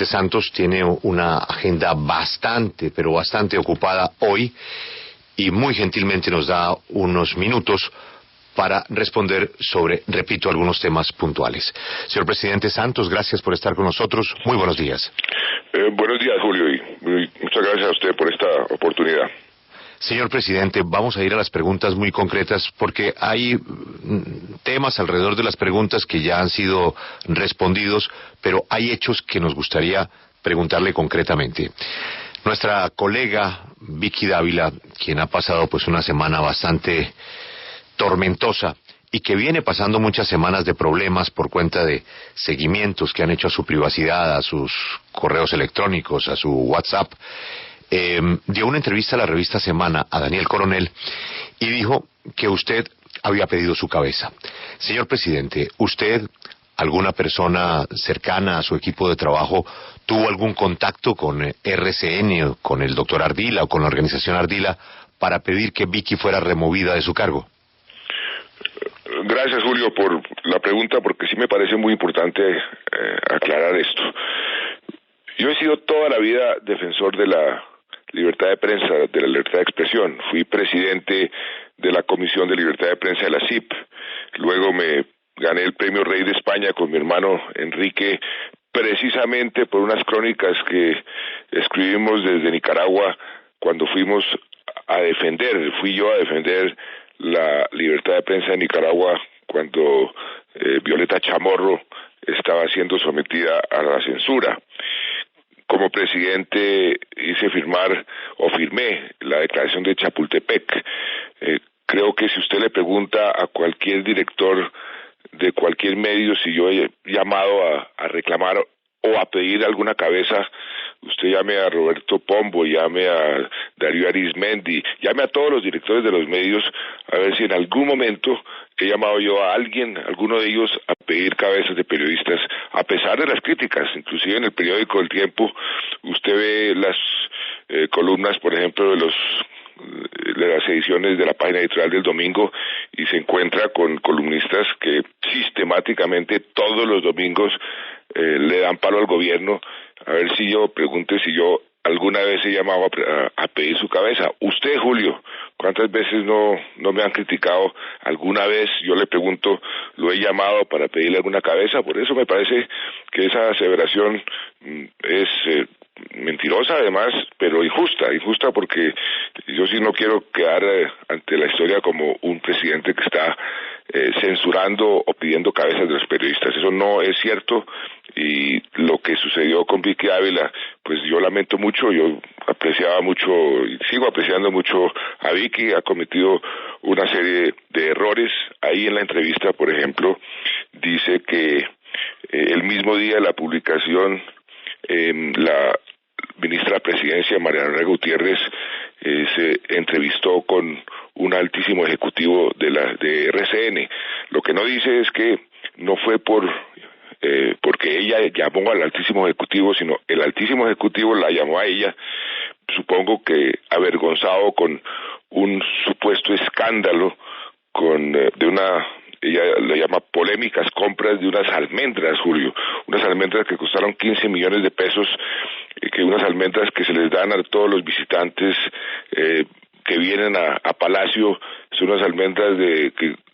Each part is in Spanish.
presidente Santos tiene una agenda bastante, pero bastante ocupada hoy y muy gentilmente nos da unos minutos para responder sobre, repito, algunos temas puntuales. Señor presidente Santos, gracias por estar con nosotros. Muy buenos días. Buenos días, Julio, y muchas gracias a usted por esta oportunidad. Señor presidente, vamos a ir a las preguntas muy concretas porque hay temas alrededor de las preguntas que ya han sido respondidos, pero hay hechos que nos gustaría preguntarle concretamente. Nuestra colega Vicky Dávila, quien ha pasado pues una semana bastante tormentosa y que viene pasando muchas semanas de problemas por cuenta de seguimientos que han hecho a su privacidad, a sus correos electrónicos, a su WhatsApp, dio una entrevista a la revista Semana a Daniel Coronel y dijo que usted había pedido su cabeza. Señor presidente, ¿usted, alguna persona cercana a su equipo de trabajo, tuvo algún contacto con RCN o con el doctor Ardila o con la organización Ardila para pedir que Vicky fuera removida de su cargo? Gracias, Julio, por la pregunta, porque sí me parece muy importante aclarar esto. Yo he sido toda la vida defensor de la libertad de prensa, de la libertad de expresión. Fui presidente de la Comisión de Libertad de Prensa de la CIP. Luego me gané el Premio Rey de España con mi hermano Enrique, precisamente por unas crónicas que escribimos desde Nicaragua cuando fui yo a defender la libertad de prensa en Nicaragua cuando Violeta Chamorro estaba siendo sometida a la censura. Como presidente firmé la declaración de Chapultepec. Creo que si usted le pregunta a cualquier director de cualquier medio si yo he llamado a reclamar o a pedir alguna cabeza, usted llame a Roberto Pombo, llame a Darío Arizmendi, llame a todos los directores de los medios, a ver si en algún momento he llamado yo a alguno de ellos, a pedir cabezas de periodistas, a pesar de las críticas. Inclusive en el periódico El Tiempo, usted ve las columnas, por ejemplo, de las ediciones de la página editorial del domingo, y se encuentra con columnistas que sistemáticamente todos los domingos le dan palo al gobierno. A ver si pregunte si yo alguna vez he llamado a pedir su cabeza. Usted, Julio, ¿cuántas veces no me han criticado? ¿Alguna vez, yo le pregunto, lo he llamado para pedirle alguna cabeza? Por eso me parece que esa aseveración es mentirosa además, pero injusta porque yo sí no quiero quedar ante la historia como un presidente que está censurando o pidiendo cabezas de los periodistas. Eso no es cierto, y lo que sucedió con Vicky Ávila, pues yo lamento mucho. Yo apreciaba mucho y sigo apreciando mucho a Vicky. Ha cometido una serie de errores. Ahí en la entrevista, por ejemplo, dice que el mismo día de la publicación, la ministra de Presidencia, Mariana Elena Gutiérrez, se entrevistó con un altísimo ejecutivo de RCN. Lo que no dice es que no fue porque ella llamó al altísimo ejecutivo, sino el altísimo ejecutivo la llamó a ella, supongo que avergonzado con un supuesto escándalo ella le llama polémicas compras de unas almendras, Julio, unas almendras que costaron 15 millones de pesos, unas almendras que se les dan a todos los visitantes que vienen a Palacio. Son unas almendras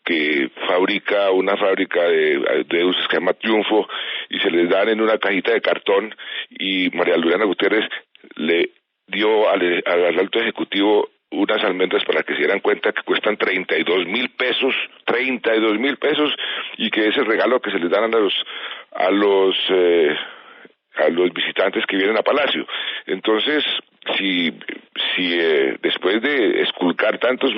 que fabrica una fábrica de dulces que se llama Triunfo, y se les dan en una cajita de cartón, y María Luriana Gutiérrez le dio al alto ejecutivo unas almendras para que se dieran cuenta que cuestan 32,000 pesos, y que es el regalo que se les dan a los visitantes que vienen a Palacio. Entonces, si después de esculcar tantos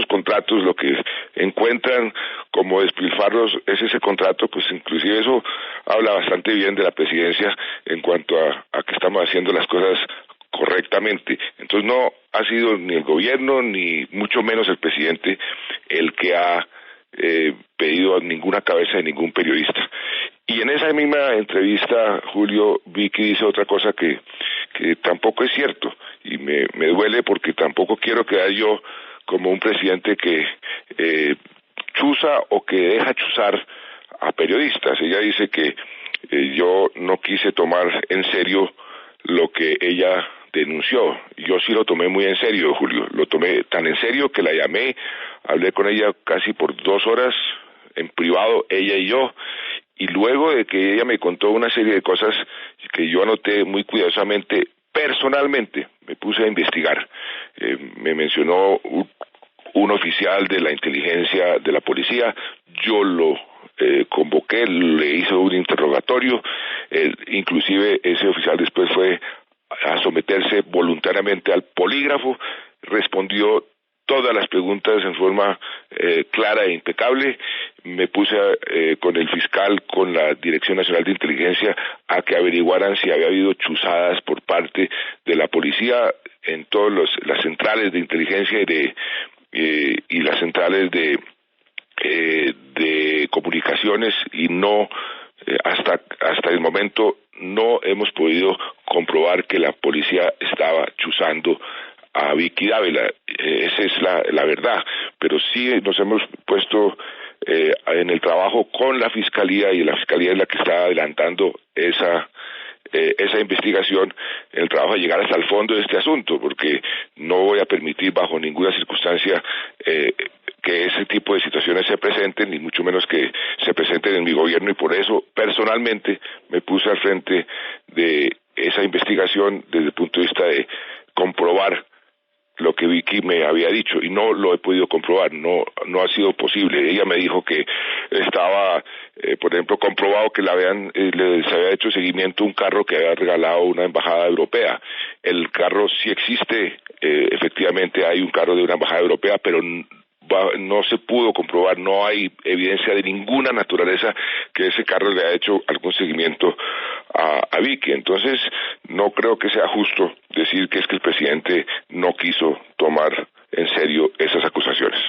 contratos, lo que encuentran como despilfarros es ese contrato, pues inclusive eso habla bastante bien de la presidencia en cuanto a que estamos haciendo las cosas correctamente. Entonces no ha sido ni el gobierno ni mucho menos el presidente el que ha pedido ninguna cabeza de ningún periodista. Y en esa misma entrevista, Julio, Vicky dice otra cosa que tampoco es cierto, y me duele porque tampoco quiero quedar yo como un presidente que chuza o que deja chuzar a periodistas. Ella dice que yo no quise tomar en serio lo que ella denunció. Yo sí lo tomé muy en serio, Julio. Lo tomé tan en serio que la llamé, hablé con ella casi por 2 horas en privado, ella y yo, y luego de que ella me contó una serie de cosas que yo anoté muy cuidadosamente, personalmente me puse a investigar. Me mencionó un oficial de la inteligencia de la policía, yo lo convoqué, le hice un interrogatorio, inclusive ese oficial después fue a someterse voluntariamente al polígrafo, respondió todas las preguntas en forma clara e impecable. Me puse con el fiscal, con la Dirección Nacional de Inteligencia, a que averiguaran si había habido chuzadas por parte de la policía en todas las centrales de inteligencia y las centrales de comunicaciones, y no hasta el momento no hemos podido comprobar que la policía estaba chuzando a Vicky Dávila. Esa es la verdad, pero sí nos hemos puesto en el trabajo con la Fiscalía, y la Fiscalía es la que está adelantando esa investigación, en el trabajo de llegar hasta el fondo de este asunto, porque no voy a permitir bajo ninguna circunstancia que ese tipo de situaciones se presenten, ni mucho menos que se presenten en mi gobierno, y por eso personalmente me puse al frente de esa investigación desde el punto de vista de comprobar lo que Vicky me había dicho, y no lo he podido comprobar, no ha sido posible. Ella me dijo que estaba, por ejemplo, comprobado que se había hecho seguimiento a un carro que había regalado una embajada europea. El carro sí existe, efectivamente hay un carro de una embajada europea, pero no se pudo comprobar, no hay evidencia de ninguna naturaleza que ese carro le haya hecho algún seguimiento a Vicky. Entonces no creo que sea justo decir que es que el presidente no quiso tomar en serio esas acusaciones.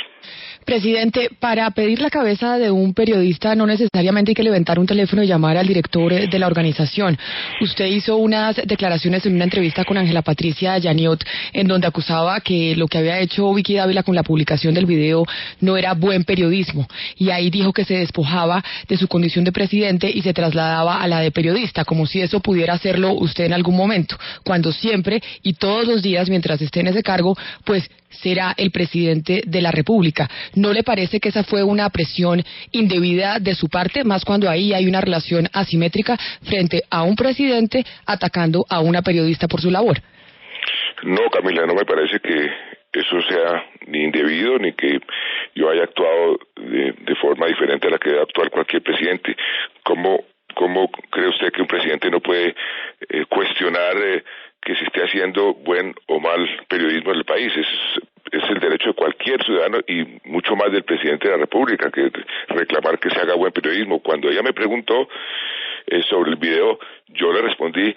Presidente, para pedir la cabeza de un periodista no necesariamente hay que levantar un teléfono y llamar al director de la organización. Usted hizo unas declaraciones en una entrevista con Ángela Patricia Yaniot, en donde acusaba que lo que había hecho Vicky Dávila con la publicación del video no era buen periodismo. Y ahí dijo que se despojaba de su condición de presidente y se trasladaba a la de periodista, como si eso pudiera hacerlo usted en algún momento, cuando siempre y todos los días mientras esté en ese cargo, pues será el presidente de la República. ¿No le parece que esa fue una presión indebida de su parte, más cuando ahí hay una relación asimétrica frente a un presidente atacando a una periodista por su labor? No, Camila, no me parece que eso sea ni indebido, ni que yo haya actuado de forma diferente a la que debe actuar cualquier presidente. ¿Cómo cree usted que un presidente no puede cuestionar que se esté haciendo buen o mal periodismo en el país? Es el derecho de cualquier ciudadano, y mucho más del presidente de la República, que reclamar que se haga buen periodismo. Cuando ella me preguntó sobre el video, yo le respondí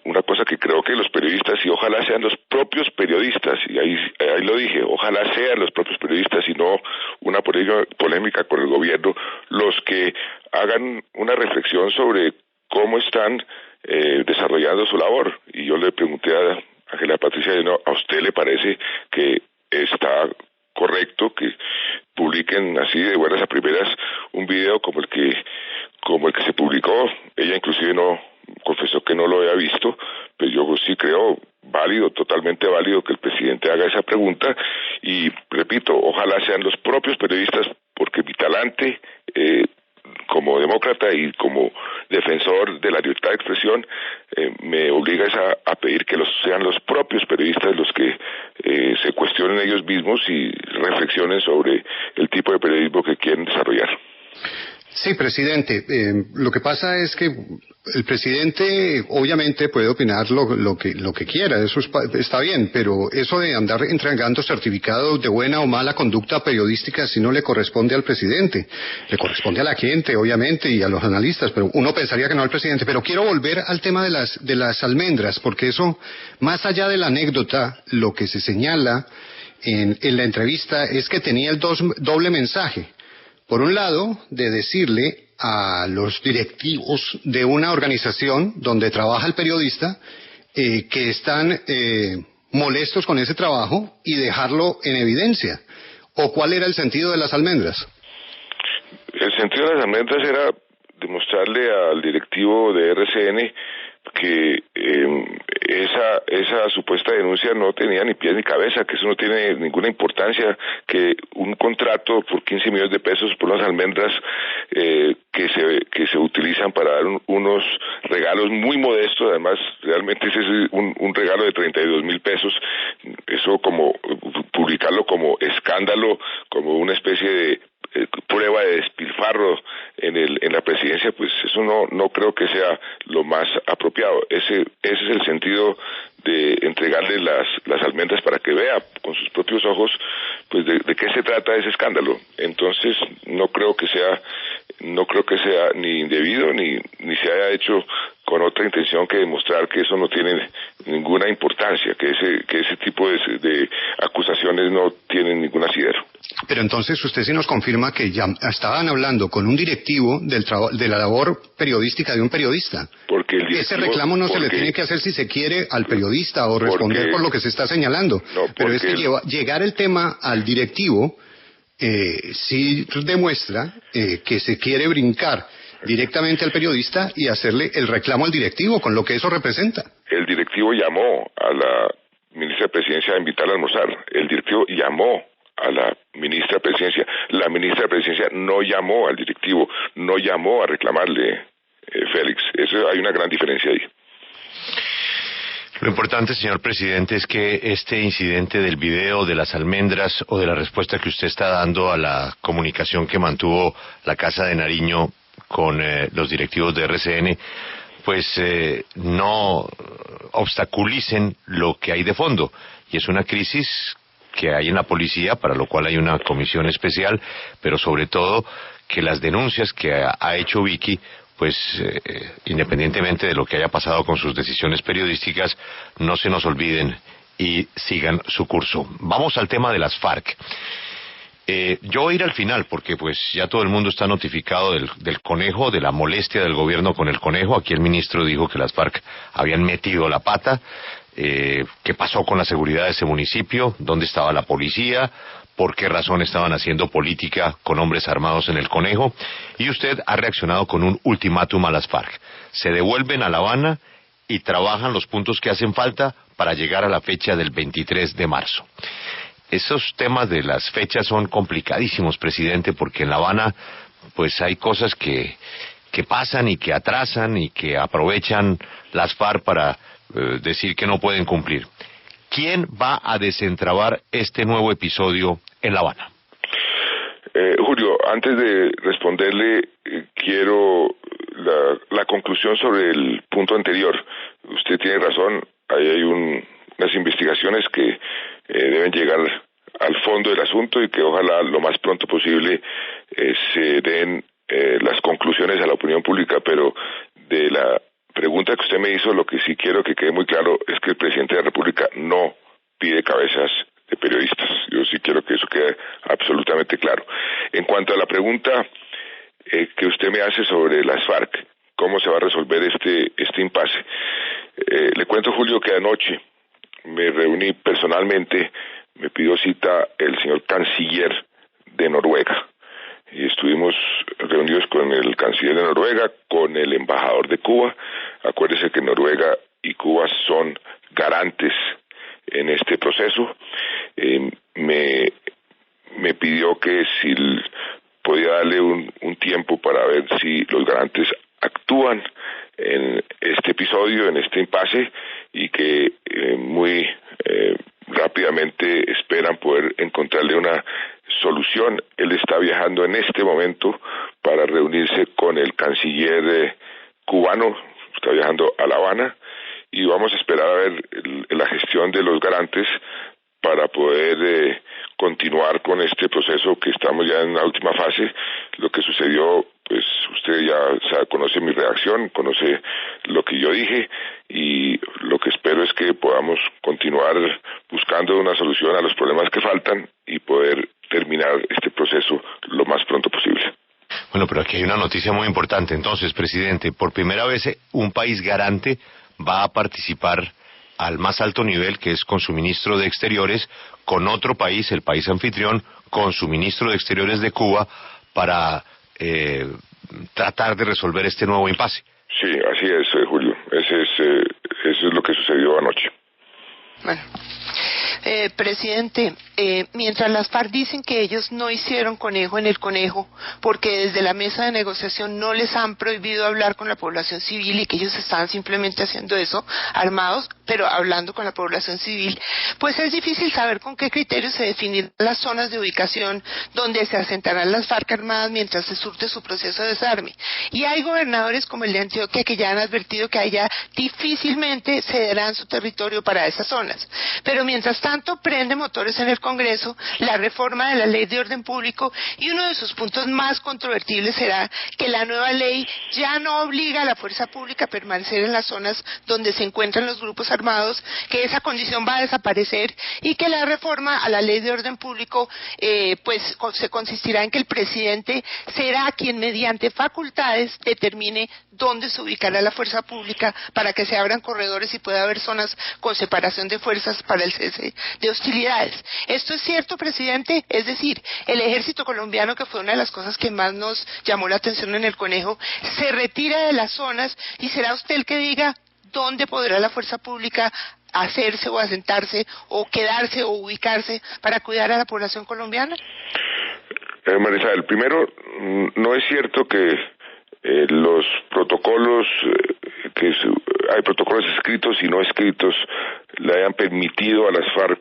una cosa que creo que los periodistas, y ojalá sean los propios periodistas, y ahí lo dije, ojalá sean los propios periodistas y no una polémica con el gobierno, los que hagan una reflexión sobre cómo están desarrollando su labor. Y yo le pregunté a Ángela Patricia, ¿a usted le parece que está correcto que publiquen así de buenas a primeras un video como el que se publicó? Ella inclusive no confesó que no lo había visto, pero yo sí creo válido, totalmente válido, que el presidente haga esa pregunta, y repito, ojalá sean los propios periodistas, porque mi talante como demócrata y como defensor de la libertad de expresión me obliga a pedir que sean los propios periodistas los que se cuestionen ellos mismos y reflexionen sobre el tipo de periodismo que quieren desarrollar. Sí, presidente. Lo que pasa es que el presidente obviamente puede opinar lo que quiera, eso está bien, pero eso de andar entregando certificados de buena o mala conducta periodística sí no le corresponde al presidente, le corresponde a la gente, obviamente, y a los analistas, pero uno pensaría que no al presidente. Pero quiero volver al tema de las almendras, porque eso, más allá de la anécdota, lo que se señala en la entrevista es que tenía el doble mensaje. Por un lado, de decirle a los directivos de una organización donde trabaja el periodista que están molestos con ese trabajo y dejarlo en evidencia. ¿O cuál era el sentido de las almendras? El sentido de las almendras era demostrarle al directivo de RCN que esa supuesta denuncia no tenía ni pies ni cabeza, que eso no tiene ninguna importancia, que un contrato por 15 millones de pesos por unas almendras que se utilizan para dar unos regalos muy modestos, además realmente ese es un regalo de 32,000 pesos, eso como publicarlo como escándalo, como una especie de prueba de despilfarro en la presidencia, pues eso no creo que sea lo más apropiado. Ese es el sentido de entregarle las almendras para que vea con sus propios ojos pues de qué se trata ese escándalo. Entonces no creo que sea ni indebido ni se haya hecho con otra intención que demostrar que eso no tiene ninguna importancia, que ese tipo de acusaciones no tienen ningún asidero. Pero entonces usted sí nos confirma que ya estaban hablando con un directivo de la labor periodística de un periodista. Porque ese reclamo no se le tiene que hacer si se quiere al periodista o responder por lo que se está señalando. No, pero es que llegar el tema al directivo sí demuestra que se quiere brincar directamente al periodista y hacerle el reclamo al directivo con lo que eso representa. El directivo llamó a la ministra de Presidencia a invitarla a almorzar. El directivo llamó a la ministra de Presidencia. La ministra de Presidencia no llamó al directivo, no llamó a reclamarle, Félix. Eso hay una gran diferencia ahí. Lo importante, señor presidente, es que este incidente del video de las almendras o de la respuesta que usted está dando a la comunicación que mantuvo la Casa de Nariño con los directivos de RCN, pues no obstaculicen lo que hay de fondo. Y es una crisis que hay en la policía, para lo cual hay una comisión especial, pero sobre todo que las denuncias que ha hecho Vicky, pues independientemente de lo que haya pasado con sus decisiones periodísticas, no se nos olviden y sigan su curso. Vamos al tema de las FARC. Yo voy a ir al final porque pues ya todo el mundo está notificado del conejo, de la molestia del gobierno con el conejo. Aquí el ministro dijo que las FARC habían metido la pata. ¿Qué pasó con la seguridad de ese municipio? ¿Dónde estaba la policía? ¿Por qué razón estaban haciendo política con hombres armados en el conejo? Y usted ha reaccionado con un ultimátum a las FARC. Se devuelven a La Habana y trabajan los puntos que hacen falta para llegar a la fecha del 23 de marzo. Esos temas de las fechas son complicadísimos, presidente, porque en La Habana pues hay cosas que pasan y que atrasan y que aprovechan las FARC para decir que no pueden cumplir. ¿Quién va a desentrabar este nuevo episodio en La Habana? Julio, antes de responderle, quiero la conclusión sobre el punto anterior. Usted tiene razón, ahí hay unas investigaciones que deben llegar al fondo del asunto y que ojalá lo más pronto posible se den las conclusiones a la opinión pública, pero de la pregunta que usted me hizo, lo que sí quiero que quede muy claro es que el presidente de la República no pide cabezas de periodistas. Yo sí quiero que eso quede absolutamente claro. En cuanto a la pregunta que usted me hace sobre las FARC, ¿cómo se va a resolver este impasse? Le cuento, Julio, que anoche me reuní personalmente, me pidió cita el señor canciller de Noruega. Y estuvimos reunidos con el canciller de Noruega, con el embajador de Cuba. Acuérdese que Noruega y Cuba son garantes en este proceso. Me pidió que si podía darle un tiempo para ver si los garantes actúan en este episodio, en este impasse, y que muy rápidamente esperan poder encontrarle una solución. Él está viajando en este momento para reunirse con el canciller cubano, está viajando a La Habana, y vamos a esperar a ver la gestión de los garantes para poder continuar con este proceso que estamos ya en la última fase. Lo que sucedió, pues usted ya conoce mi reacción, conoce lo que yo dije, y lo que espero es que podamos continuar buscando una solución a los problemas que faltan y poder terminar este proceso lo más pronto posible. Bueno, pero aquí hay una noticia muy importante. Entonces, presidente, por primera vez un país garante va a participar al más alto nivel, que es con su ministro de Exteriores, con otro país, el país anfitrión, con su ministro de Exteriores de Cuba, para tratar de resolver este nuevo impasse. Sí, así es, Julio. Eso es lo que sucedió anoche. Bueno, presidente, mientras las FARC dicen que ellos no hicieron conejo en el conejo porque desde la mesa de negociación no les han prohibido hablar con la población civil y que ellos estaban simplemente haciendo eso, armados, pero hablando con la población civil, pues es difícil saber con qué criterios se definirán las zonas de ubicación donde se asentarán las FARC armadas mientras se surte su proceso de desarme. Y hay gobernadores como el de Antioquia que ya han advertido que allá difícilmente cederán su territorio para esas zonas. Pero mientras tanto prende motores en el Congreso la reforma de la Ley de Orden Público y uno de sus puntos más controvertibles será que la nueva ley ya no obliga a la fuerza pública a permanecer en las zonas donde se encuentran los grupos armados, que esa condición va a desaparecer y que la reforma a la Ley de Orden Público pues se consistirá en que el presidente será quien mediante facultades determine dónde se ubicará la fuerza pública para que se abran corredores y pueda haber zonas con separación de fuerzas para el cese de hostilidades. ¿Esto es cierto, presidente? Es decir, el ejército colombiano, que fue una de las cosas que más nos llamó la atención en el conejo, se retira de las zonas y será usted el que diga dónde podrá la fuerza pública hacerse o asentarse o quedarse o ubicarse para cuidar a la población colombiana. Marisabel, primero, no es cierto que los protocolos, hay protocolos escritos y no escritos, le hayan permitido a las FARC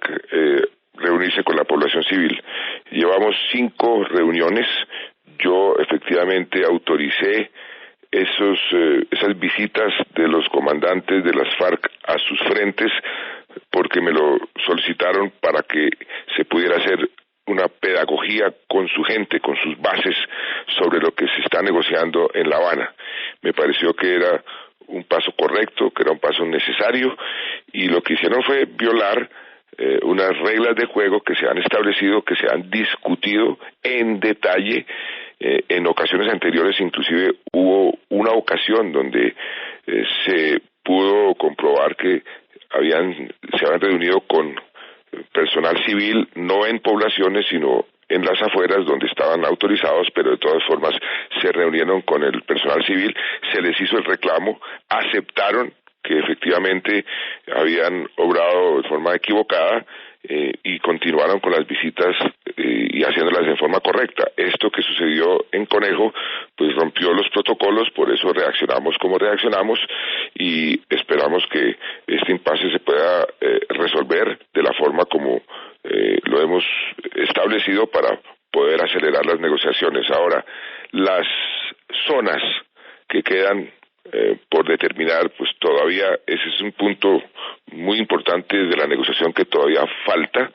reunirse con la población civil. Llevamos 5 reuniones, yo efectivamente autoricé esas visitas de los comandantes de las FARC a sus frentes porque me lo solicitaron para que se pudiera hacer una pedagogía con su gente, con sus bases sobre lo que se está negociando en La Habana. Me pareció que era un paso correcto, que era un paso necesario, y lo que hicieron fue violar unas reglas de juego que se han establecido, que se han discutido en detalle. En ocasiones anteriores inclusive hubo una ocasión donde se pudo comprobar que se habían reunido con personal civil, no en poblaciones, sino en las afueras donde estaban autorizados, pero de todas formas se reunieron con el personal civil, se les hizo el reclamo, aceptaron que efectivamente habían obrado de forma equivocada y continuaron con las visitas y haciéndolas de forma correcta. Esto que sucedió en Conejo pues rompió los protocolos, por eso reaccionamos como reaccionamos y esperamos que este impasse se pueda resolver de la forma como lo hemos establecido para poder acelerar las negociaciones. Ahora, las zonas que quedan por determinar, pues todavía ese es un punto muy importante de la negociación que todavía falta.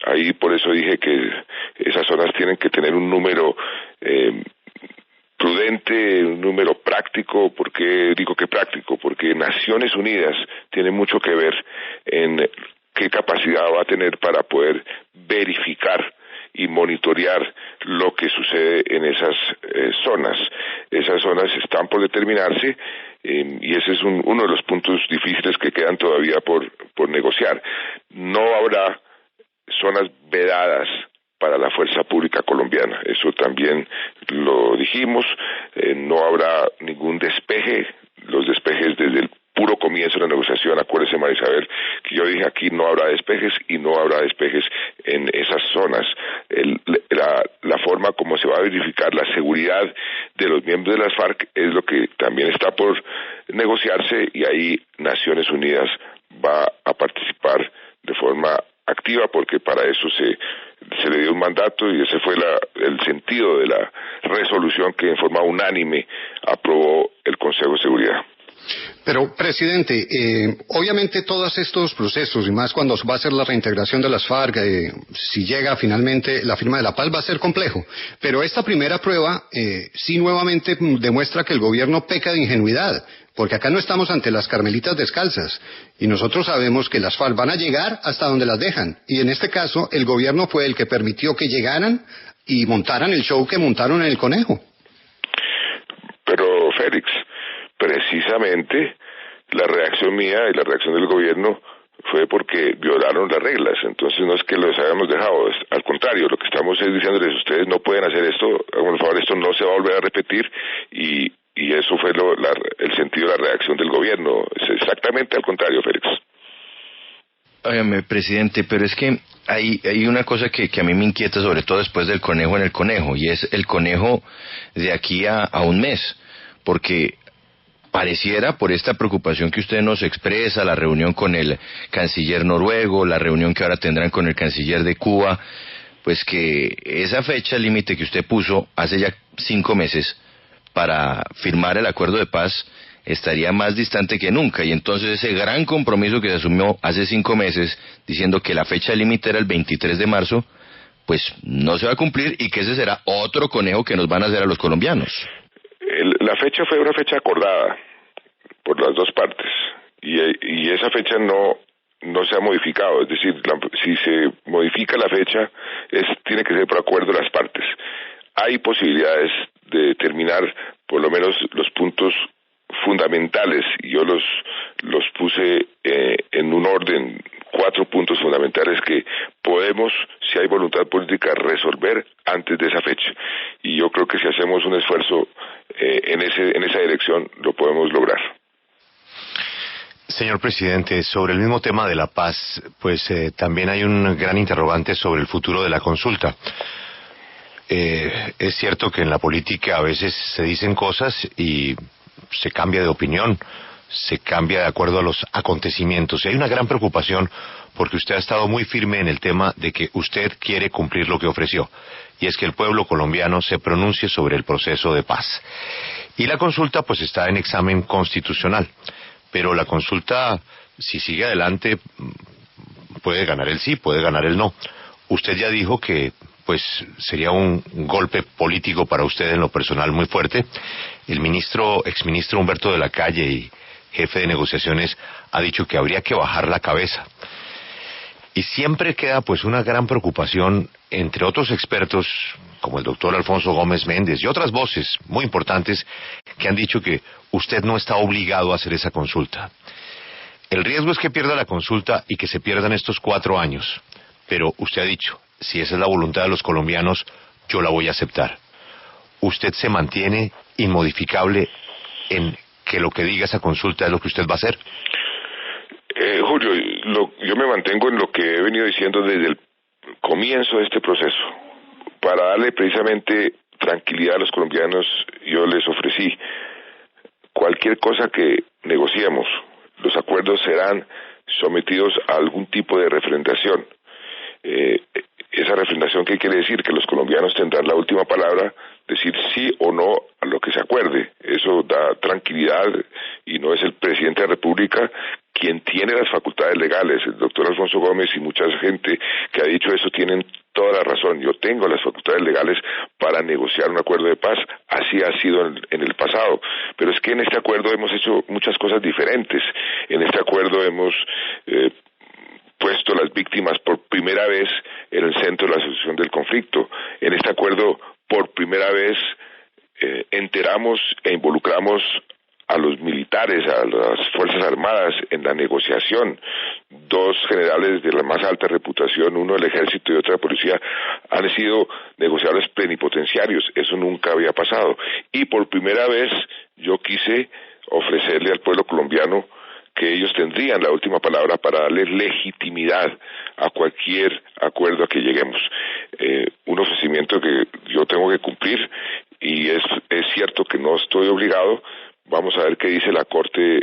Ahí por eso dije que esas zonas tienen que tener un número prudente, un número práctico. ¿Por qué digo que práctico? Porque Naciones Unidas tiene mucho que ver en qué capacidad va a tener para poder verificar y monitorear lo que sucede en esas zonas. Esas zonas están por determinarse y ese es uno de los puntos difíciles que quedan todavía por negociar. No habrá zonas vedadas para la fuerza pública colombiana, eso también lo dijimos. No habrá ningún despeje, los despejes desde el puro comienzo de la negociación. Acuérdese, María Isabel, que yo dije aquí no habrá despejes y no habrá despejes en esas zonas. La forma como se va a verificar la seguridad de los miembros de las FARC es lo que también está por negociarse y ahí Naciones Unidas va a participar de forma activa porque para eso se le dio un mandato y ese fue el sentido de la resolución que en forma unánime aprobó el Consejo de Seguridad. Pero, presidente, obviamente todos estos procesos, y más cuando va a ser la reintegración de las FARC, si llega finalmente la firma de la paz, va a ser complejo. Pero esta primera prueba sí nuevamente demuestra que el gobierno peca de ingenuidad, porque acá no estamos ante las carmelitas descalzas, y nosotros sabemos que las FARC van a llegar hasta donde las dejan, y en este caso el gobierno fue el que permitió que llegaran y montaran el show que montaron en el Conejo. Pero, Félix, precisamente la reacción mía y la reacción del gobierno fue porque violaron las reglas. Entonces no es que los hayamos dejado, al contrario, lo que estamos es diciéndoles, ustedes no pueden hacer esto, por favor, esto no se va a volver a repetir, y eso fue el sentido de la reacción del gobierno. Es exactamente al contrario, Félix. Óigame, presidente, pero es que hay una cosa que a mí me inquieta, sobre todo después del conejo en el conejo, y es el conejo de aquí a un mes, porque pareciera, por esta preocupación que usted nos expresa, la reunión con el canciller noruego, la reunión que ahora tendrán con el canciller de Cuba, pues que esa fecha límite que usted puso hace ya 5 meses para firmar el acuerdo de paz estaría más distante que nunca, y entonces ese gran compromiso que se asumió hace 5 meses, diciendo que la fecha límite era el 23 de marzo, pues no se va a cumplir, y que ese será otro conejo que nos van a hacer a los colombianos. La fecha fue una fecha acordada por las dos partes, y esa fecha no se ha modificado. Es decir, si se modifica la fecha, tiene que ser por acuerdo de las partes. Hay posibilidades de terminar por lo menos los puntos fundamentales, y yo los puse en un orden, 4 puntos fundamentales que podemos, si hay voluntad política, resolver antes de esa fecha, y yo creo que si hacemos un esfuerzo en esa dirección lo podemos lograr. Señor presidente, sobre el mismo tema de la paz, pues también hay un gran interrogante sobre el futuro de la consulta. Es cierto que en la política a veces se dicen cosas y se cambia de opinión, se cambia de acuerdo a los acontecimientos, y hay una gran preocupación porque usted ha estado muy firme en el tema de que usted quiere cumplir lo que ofreció, y es que el pueblo colombiano se pronuncie sobre el proceso de paz. Y la consulta pues está en examen constitucional, pero la consulta, si sigue adelante, puede ganar el sí, puede ganar el no. Usted ya dijo que pues sería un golpe político para usted en lo personal muy fuerte. El exministro Humberto de la Calle y jefe de negociaciones ha dicho que habría que bajar la cabeza. Y siempre queda pues una gran preocupación entre otros expertos, como el doctor Alfonso Gómez Méndez y otras voces muy importantes que han dicho que usted no está obligado a hacer esa consulta. El riesgo es que pierda la consulta y que se pierdan estos 4 años. Pero usted ha dicho, si esa es la voluntad de los colombianos, yo la voy a aceptar. ¿Usted se mantiene inmodificable en que lo que diga esa consulta es lo que usted va a hacer? Julio, yo me mantengo en lo que he venido diciendo desde el comienzo de este proceso. Para darle precisamente tranquilidad a los colombianos, yo les ofrecí cualquier cosa que negociemos. Los acuerdos serán sometidos a algún tipo de refrendación. Esa refrendación, ¿qué quiere decir? Que los colombianos tendrán la última palabra, decir sí o no a lo que se acuerde. Eso da tranquilidad, y no es el presidente de la República quien tiene las facultades legales. El doctor Alfonso Gómez y mucha gente que ha dicho eso tienen toda la razón. Yo tengo las facultades legales para negociar un acuerdo de paz, así ha sido en el pasado, pero es que en este acuerdo hemos hecho muchas cosas diferentes. En este acuerdo hemos puesto las víctimas por primera vez en el centro de la solución del conflicto. En este acuerdo, por primera vez, enteramos e involucramos a los militares, a las Fuerzas Armadas en la negociación. 2 generales de la más alta reputación, uno del Ejército y otro de la Policía, han sido negociadores plenipotenciarios. Eso nunca había pasado. Y por primera vez yo quise ofrecerle al pueblo colombiano que ellos tendrían la última palabra para darle legitimidad a cualquier acuerdo a que lleguemos. Un ofrecimiento que yo tengo que cumplir, y es cierto que no estoy obligado. Vamos a ver qué dice la Corte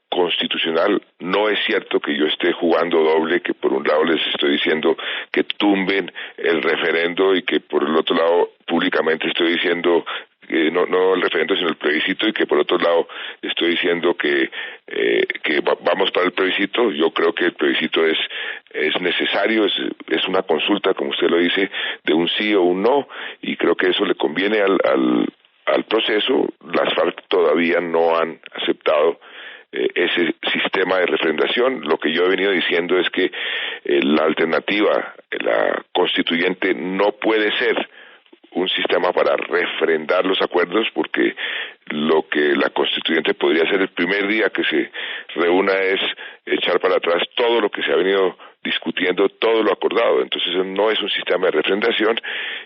Constitucional. No es cierto que yo esté jugando doble, que por un lado les estoy diciendo que tumben el referendo y que por el otro lado públicamente estoy diciendo no el referendo sino el plebiscito, y que por otro lado estoy diciendo que vamos para el plebiscito. Yo creo que el plebiscito es necesario, es una consulta, como usted lo dice, de un sí o un no, y creo que eso le conviene al proceso. Las FARC todavía no han aceptado ese sistema de refrendación. Lo que yo he venido diciendo es que la alternativa, la constituyente, no puede ser un sistema para refrendar los acuerdos, porque lo que la constituyente podría hacer el primer día que se reúna es echar para atrás todo lo que se ha venido discutiendo, todo lo acordado. Entonces no es un sistema de refrendación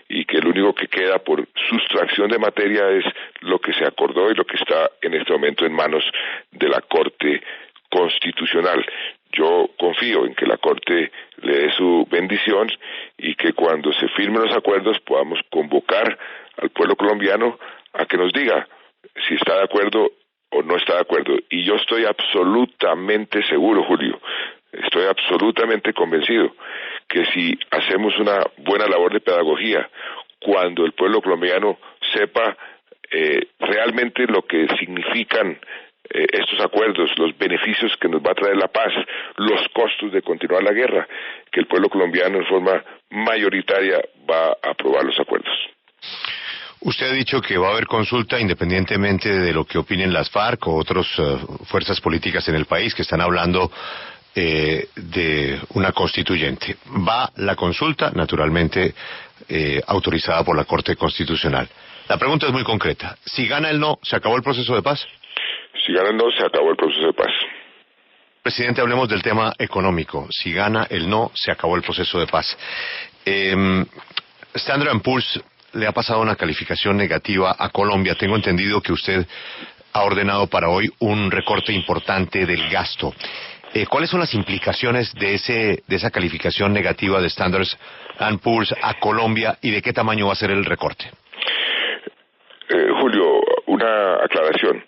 y que lo único que queda por sustracción de materia es lo que se acordó y lo que está en este momento en manos de la Corte Constitucional. Yo confío en que la Corte le dé su bendición y que cuando se firmen los acuerdos podamos convocar al pueblo colombiano a que nos diga si está de acuerdo o no está de acuerdo. Y yo estoy absolutamente seguro, Julio, estoy absolutamente convencido que si hacemos una buena labor de pedagogía, cuando el pueblo colombiano sepa realmente lo que significan estos acuerdos, los beneficios que nos va a traer la paz, los costos de continuar la guerra, que el pueblo colombiano en forma mayoritaria va a aprobar los acuerdos. Usted ha dicho que va a haber consulta independientemente de lo que opinen las FARC o otras fuerzas políticas en el país que están hablando de una constituyente. Va la consulta, naturalmente, autorizada por la Corte Constitucional. La pregunta es muy concreta. Si gana el no, ¿se acabó el proceso de paz? Si gana el no, se acabó el proceso de paz. Presidente, hablemos del tema económico. Si gana el no, se acabó el proceso de paz. Standard & Poor's le ha pasado una calificación negativa a Colombia. Tengo entendido que usted ha ordenado para hoy un recorte importante del gasto. ¿Cuáles son las implicaciones de esa calificación negativa de Standard & Poor's a Colombia y de qué tamaño va a ser el recorte? Julio, una aclaración.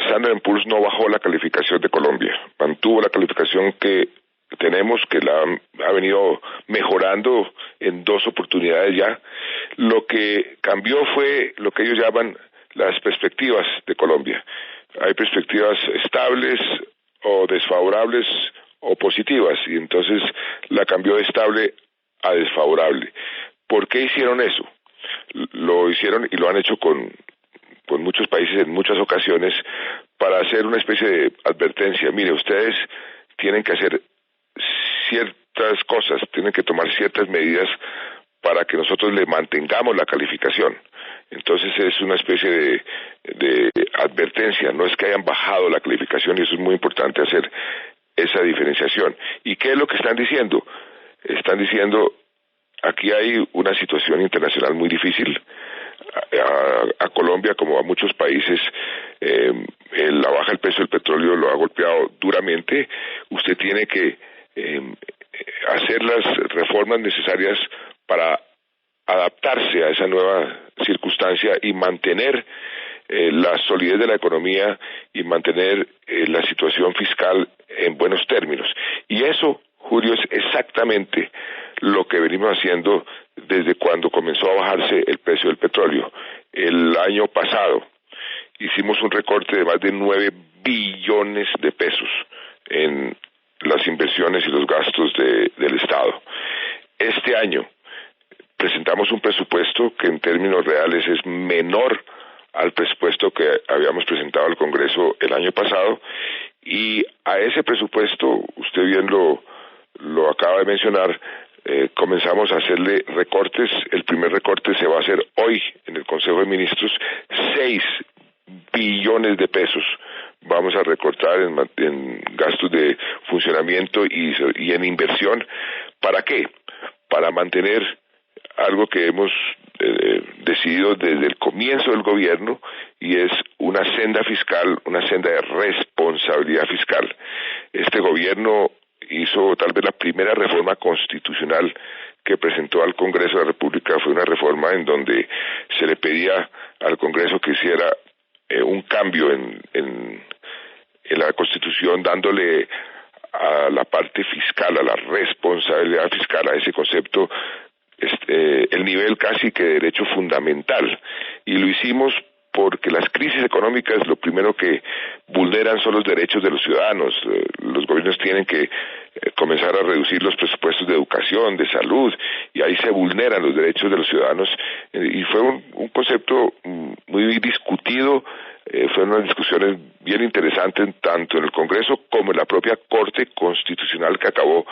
Standard & Poor's no bajó la calificación de Colombia, mantuvo la calificación que tenemos, que la ha venido mejorando en 2 oportunidades ya. Lo que cambió fue lo que ellos llaman las perspectivas de Colombia. Hay perspectivas estables o desfavorables o positivas, y entonces la cambió de estable a desfavorable. ¿Por qué hicieron eso? Lo hicieron y lo han hecho con muchos países en muchas ocasiones para hacer una especie de advertencia. Mire, ustedes tienen que hacer ciertas cosas, tienen que tomar ciertas medidas para que nosotros le mantengamos la calificación. Entonces es una especie de advertencia, no es que hayan bajado la calificación, y eso es muy importante hacer esa diferenciación. ¿Y qué es lo que están diciendo? Están diciendo, aquí hay una situación internacional muy difícil. A Colombia, como a muchos países, la baja del precio del petróleo lo ha golpeado duramente. Usted tiene que hacer las reformas necesarias para adaptarse a esa nueva circunstancia y mantener la solidez de la economía y mantener la situación fiscal en buenos términos. Y eso, Julio, es exactamente lo que venimos haciendo desde cuando comenzó a bajarse el precio del petróleo. El año pasado hicimos un recorte de más de 9 billones de pesos en las inversiones y los gastos del Estado. Este año presentamos un presupuesto que en términos reales es menor al presupuesto que habíamos presentado al Congreso el año pasado, y a ese presupuesto, usted bien lo acaba de mencionar, comenzamos a hacerle recortes. El primer recorte se va a hacer hoy en el Consejo de Ministros. 6 billones de pesos vamos a recortar en gastos de funcionamiento y en inversión. ¿Para qué? Para mantener algo que hemos decidido desde el comienzo del gobierno, y es una senda fiscal, una senda de responsabilidad fiscal. Este gobierno hizo tal vez la primera reforma constitucional que presentó al Congreso de la República. Fue una reforma en donde se le pedía al Congreso que hiciera un cambio en la Constitución, dándole a la parte fiscal, a la responsabilidad fiscal, a ese concepto, el nivel casi que de derecho fundamental. Y lo hicimos porque las crisis económicas lo primero que vulneran son los derechos de los ciudadanos. Los gobiernos tienen que comenzar a reducir los presupuestos de educación, de salud, y ahí se vulneran los derechos de los ciudadanos. Y fue un concepto muy discutido. Fueron unas discusiones bien interesantes tanto en el Congreso como en la propia Corte Constitucional, que acabó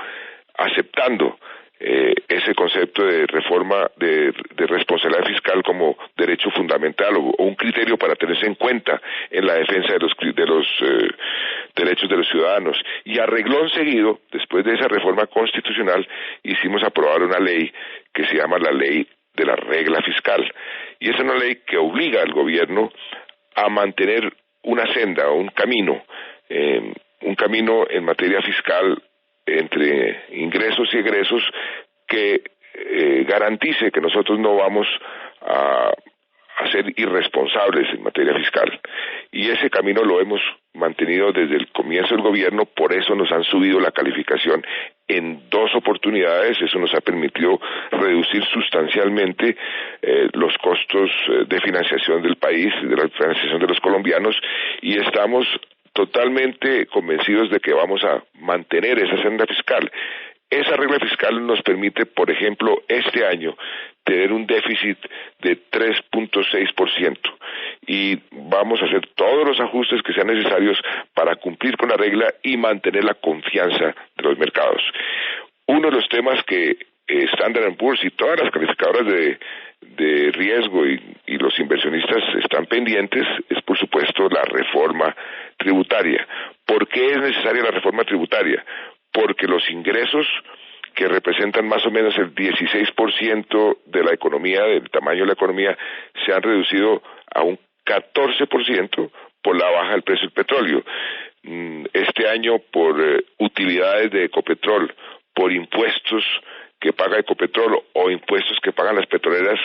aceptando ese concepto de reforma de responsabilidad fiscal como derecho fundamental o un criterio para tenerse en cuenta en la defensa de los derechos de los ciudadanos. Y a reglón seguido, después de esa reforma constitucional, hicimos aprobar una ley que se llama la Ley de la Regla Fiscal. Y es una ley que obliga al gobierno a mantener una senda o un camino en materia fiscal entre ingresos y egresos que garantice que nosotros no vamos a ser irresponsables en materia fiscal. Y ese camino lo hemos mantenido desde el comienzo del gobierno, por eso nos han subido la calificación en 2 oportunidades. Eso nos ha permitido reducir sustancialmente los costos de financiación del país, de la financiación de los colombianos, y estamos totalmente convencidos de que vamos a mantener esa senda fiscal. Esa regla fiscal nos permite, por ejemplo, este año tener un déficit de 3.6% y vamos a hacer todos los ajustes que sean necesarios para cumplir con la regla y mantener la confianza de los mercados. Uno de los temas que Standard & Poor's y todas las calificadoras de riesgo y los inversionistas están pendientes es, por supuesto, la reforma tributaria. ¿Por qué es necesaria la reforma tributaria? Porque los ingresos, que representan más o menos el 16% de la economía, del tamaño de la economía, se han reducido a un 14% por la baja del precio del petróleo. Este año, por utilidades de Ecopetrol, por impuestos que paga Ecopetrol o impuestos que pagan las petroleras,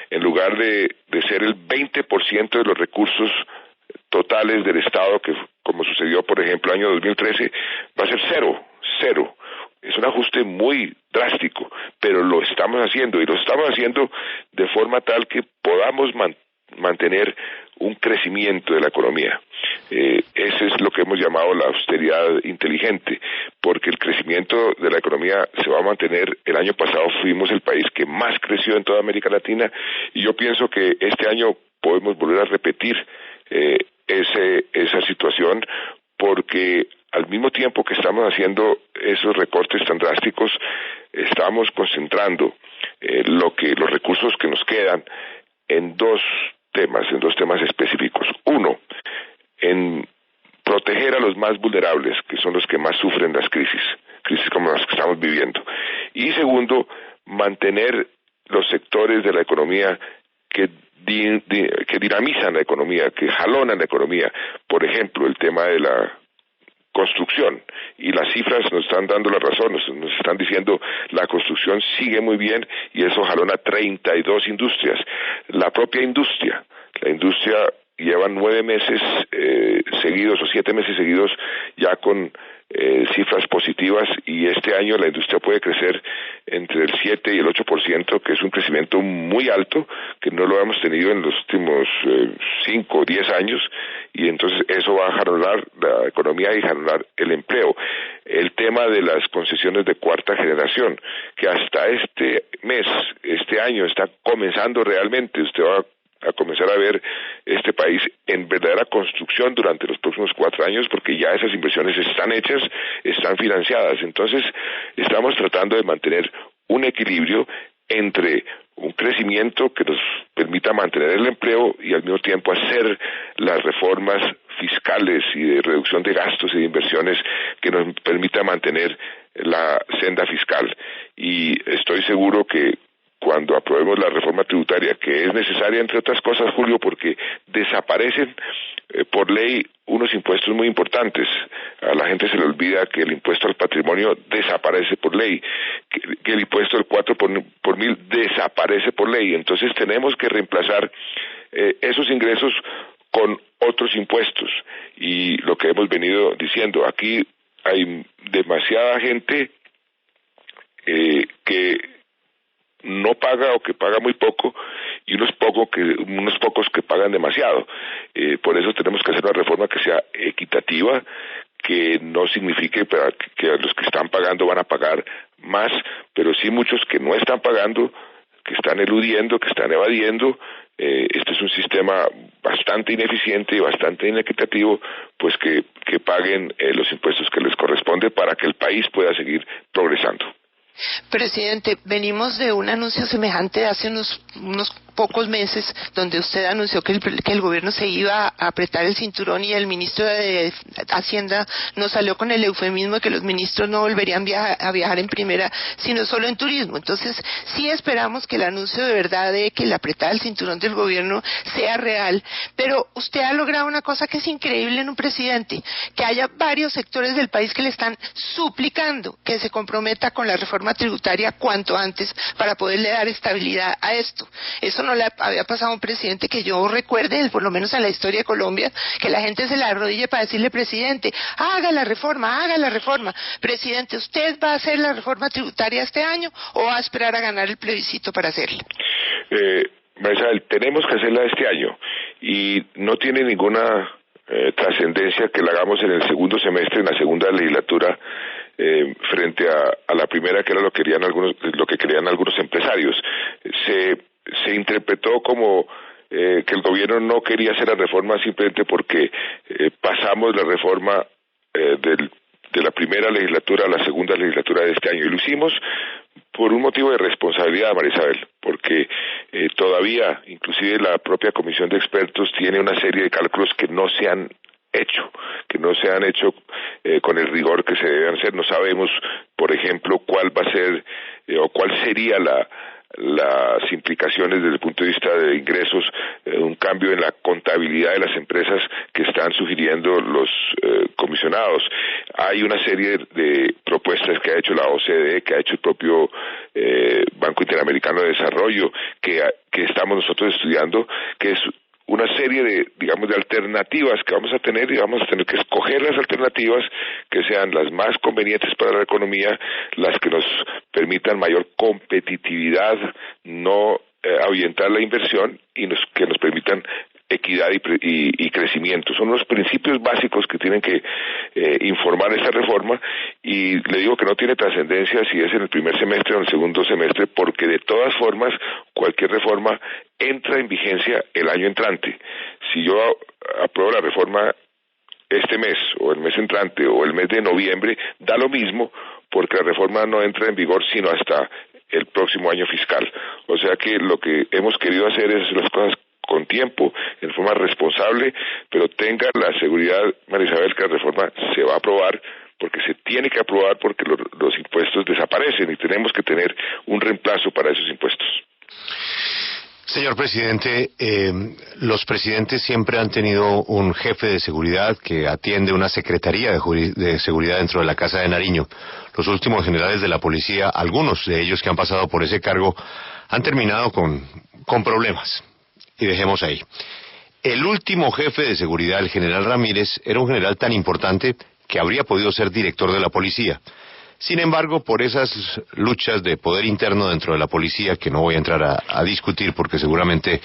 en lugar de ser el 20% de los recursos totales del Estado, que como sucedió por ejemplo el año 2013, va a ser cero. Es un ajuste muy drástico, pero lo estamos haciendo, y lo estamos haciendo de forma tal que podamos mantener un crecimiento de la economía. Ese es lo que hemos llamado la austeridad inteligente, porque el crecimiento de la economía se va a mantener. El año pasado fuimos el país que más creció en toda América Latina, y yo pienso que este año podemos volver a repetir esa situación, porque al mismo tiempo que estamos haciendo esos recortes tan drásticos, estamos concentrando los recursos que nos quedan en dos temas específicos. Uno, en proteger a los más vulnerables, que son los que más sufren las crisis como las que estamos viviendo. Y segundo, mantener los sectores de la economía que dinamizan la economía, que jalonan la economía. Por ejemplo, el tema de la construcción, y las cifras nos están dando la razón, nos están diciendo la construcción sigue muy bien y eso jalona 32 industrias. La industria lleva 9 meses seguidos o 7 meses seguidos ya con cifras positivas, y este año la industria puede crecer entre el 7 y el 8%, que es un crecimiento muy alto, que no lo hemos tenido en los últimos 5 o 10 años, y entonces eso va a jalonar la economía y jalonar el empleo. El tema de las concesiones de cuarta generación, que hasta este año está comenzando realmente. Usted va a comenzar a ver este país en verdadera construcción durante los próximos 4 años, porque ya esas inversiones están hechas, están financiadas. Entonces, estamos tratando de mantener un equilibrio entre un crecimiento que nos permita mantener el empleo y al mismo tiempo hacer las reformas fiscales y de reducción de gastos y de inversiones que nos permita mantener la senda fiscal. Y estoy seguro que cuando aprobemos la reforma tributaria, que es necesaria, entre otras cosas, Julio, porque desaparecen por ley unos impuestos muy importantes. A la gente se le olvida que el impuesto al patrimonio desaparece por ley, que el impuesto del 4 por mil desaparece por ley. Entonces tenemos que reemplazar esos ingresos con otros impuestos. Y lo que hemos venido diciendo, aquí hay demasiada gente que no paga o que paga muy poco, y unos pocos que pagan demasiado. Por eso tenemos que hacer una reforma que sea equitativa, que no signifique que los que están pagando van a pagar más, pero sí muchos que no están pagando, que están eludiendo, que están evadiendo. Este es un sistema bastante ineficiente y bastante inequitativo, pues que paguen los impuestos que les corresponde para que el país pueda seguir progresando. Presidente, venimos de un anuncio semejante hace unos pocos meses, donde usted anunció que el gobierno se iba a apretar el cinturón y el ministro de Hacienda nos salió con el eufemismo de que los ministros no volverían a viajar en primera, sino solo en turismo. Entonces, sí esperamos que el anuncio de verdad de que la apretada del cinturón del gobierno sea real, pero usted ha logrado una cosa que es increíble en un presidente, que haya varios sectores del país que le están suplicando que se comprometa con la reforma tributaria cuanto antes para poderle dar estabilidad a esto. Eso no le había pasado a un presidente que yo recuerde, por lo menos en la historia de Colombia, que la gente se la arrodille para decirle: presidente, haga la reforma. Presidente, ¿usted va a hacer la reforma tributaria este año o va a esperar a ganar el plebiscito para hacerla? Isabel, tenemos que hacerla este año y no tiene ninguna trascendencia que la hagamos en el segundo semestre, en la segunda legislatura, frente a la primera, que era lo que querían algunos empresarios. Se interpretó como que el gobierno no quería hacer la reforma simplemente porque pasamos la reforma de la primera legislatura a la segunda legislatura de este año, y lo hicimos por un motivo de responsabilidad, María Isabel, porque todavía, inclusive la propia comisión de expertos tiene una serie de cálculos que no se han hecho con el rigor que se deben hacer. No sabemos, por ejemplo, cuál va a ser o cuál sería las implicaciones desde el punto de vista de ingresos, un cambio en la contabilidad de las empresas que están sugiriendo los comisionados. Hay una serie de propuestas que ha hecho la OCDE, que ha hecho el propio Banco Interamericano de Desarrollo, que estamos nosotros estudiando, que es una serie de alternativas que vamos a tener, y vamos a tener que escoger las alternativas que sean las más convenientes para la economía, las que nos permitan mayor competitividad, no ahuyentar la inversión, y que nos permitan equidad y crecimiento. Son los principios básicos que tienen que informar esta reforma, y le digo que no tiene trascendencia si es en el primer semestre o en el segundo semestre, porque de todas formas cualquier reforma entra en vigencia el año entrante. Si yo apruebo la reforma este mes, o el mes entrante, o el mes de noviembre, da lo mismo, porque la reforma no entra en vigor sino hasta el próximo año fiscal. O sea que lo que hemos querido hacer es las cosas con tiempo, en forma responsable, pero tenga la seguridad, María Isabel, que la reforma se va a aprobar, porque se tiene que aprobar, porque los impuestos desaparecen y tenemos que tener un reemplazo para esos impuestos. Señor presidente, los presidentes siempre han tenido un jefe de seguridad que atiende una secretaría de seguridad dentro de la Casa de Nariño. Los últimos generales de la policía, algunos de ellos que han pasado por ese cargo, han terminado con problemas. Y dejemos ahí. El último jefe de seguridad, el general Ramírez, era un general tan importante que habría podido ser director de la policía. Sin embargo, por esas luchas de poder interno dentro de la policía, que no voy a entrar a discutir porque seguramente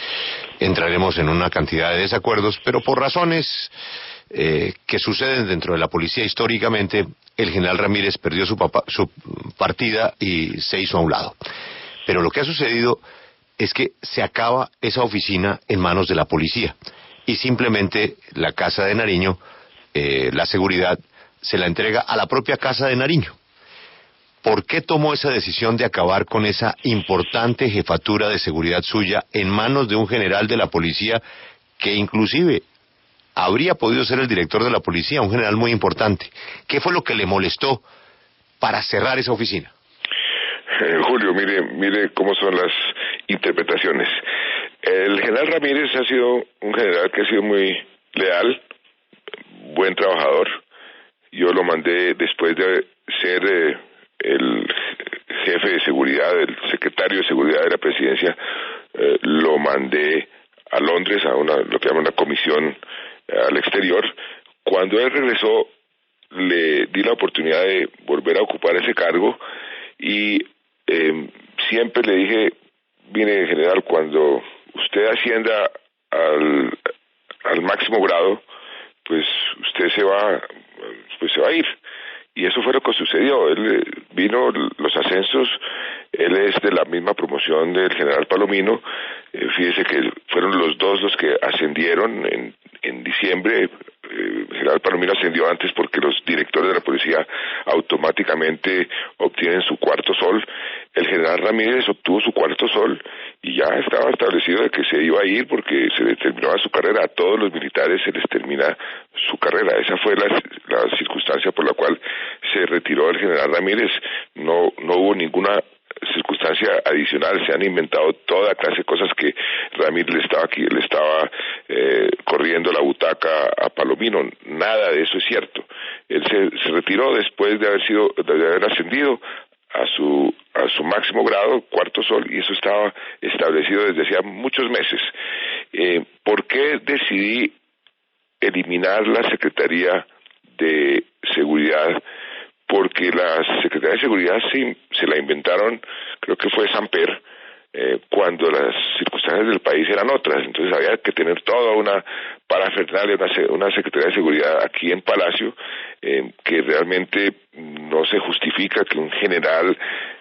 entraremos en una cantidad de desacuerdos, pero por razones que suceden dentro de la policía históricamente, el general Ramírez perdió su partida y se hizo a un lado. Pero lo que ha sucedido es que se acaba esa oficina en manos de la policía y simplemente la Casa de Nariño, la seguridad, se la entrega a la propia Casa de Nariño. ¿Por qué tomó esa decisión de acabar con esa importante jefatura de seguridad suya en manos de un general de la policía que inclusive habría podido ser el director de la policía, un general muy importante? ¿Qué fue lo que le molestó para cerrar esa oficina? Julio, mire cómo son las interpretaciones. El general Ramírez ha sido un general que ha sido muy leal, buen trabajador. Yo lo mandé después de ser el jefe de seguridad, el secretario de seguridad de la presidencia, lo mandé a Londres a lo que llaman una comisión al exterior. Cuando él regresó, le di la oportunidad de volver a ocupar ese cargo y siempre le dije: mire, general, cuando usted ascienda al máximo grado, pues usted se va a ir. Y eso fue lo que sucedió. Él vino, los ascensos, él es de la misma promoción del general Palomino. Fíjese que fueron los dos los que ascendieron en diciembre, general Palomino ascendió antes porque los directores de la policía automáticamente obtienen su cuarto sol. El general Ramírez obtuvo su cuarto sol y ya estaba establecido de que se iba a ir porque se le terminaba su carrera. A todos los militares se les termina su carrera. Esa fue la circunstancia por la cual se retiró el general Ramírez. No hubo ninguna circunstancia adicional. Se han inventado toda clase de cosas que Ramírez le estaba corriendo la butaca a Palomino. Nada de eso es cierto. Él se retiró después de haber ascendido a su máximo grado, cuarto sol, y eso estaba establecido desde hacía muchos meses. ¿Por qué decidí eliminar la Secretaría de Seguridad? Porque la Secretaría de Seguridad sí se la inventaron, creo que fue Samper, cuando las circunstancias del país eran otras. Entonces había que tener toda una parafernalia, una Secretaría de Seguridad aquí en Palacio, que realmente no se justifica que un general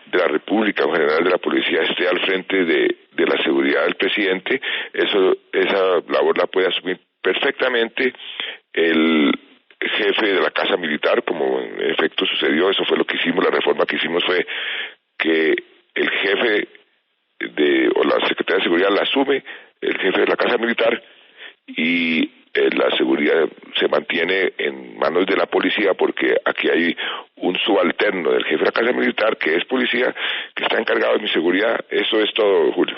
de la República, un general de la policía esté al frente de la seguridad del presidente. Esa labor la puede asumir perfectamente el jefe de la Casa Militar, como en efecto sucedió. Eso fue lo que hicimos. La reforma que hicimos fue que el jefe o la Secretaría de Seguridad la asume el jefe de la Casa Militar y la seguridad se mantiene en manos de la policía, porque aquí hay un subalterno del jefe de la Casa Militar que es policía, que está encargado de mi seguridad. Eso es todo, Julio.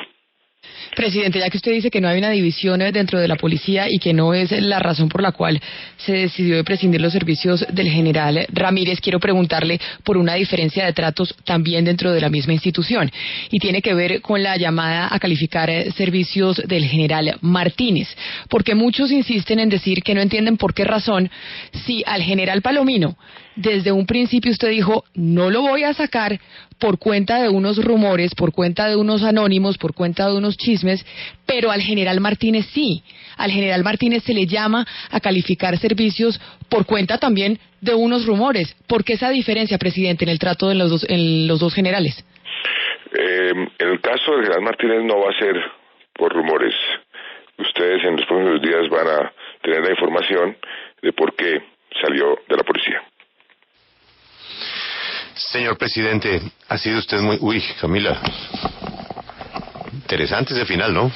Presidente, ya que usted dice que no hay una división dentro de la policía y que no es la razón por la cual se decidió de prescindir los servicios del general Ramírez, quiero preguntarle por una diferencia de tratos también dentro de la misma institución, y tiene que ver con la llamada a calificar servicios del general Martínez, porque muchos insisten en decir que no entienden por qué razón, si al general Palomino desde un principio usted dijo, no lo voy a sacar por cuenta de unos rumores, por cuenta de unos anónimos, por cuenta de unos chismes, pero al general Martínez sí. Al general Martínez se le llama a calificar servicios por cuenta también de unos rumores. ¿Por qué esa diferencia, presidente, en el trato de los dos generales? En el caso del general Martínez no va a ser por rumores. Ustedes en los próximos días van a tener la información de por qué salió de la policía. Señor presidente, ha sido usted muy... Uy, Camila, interesante ese final, ¿no?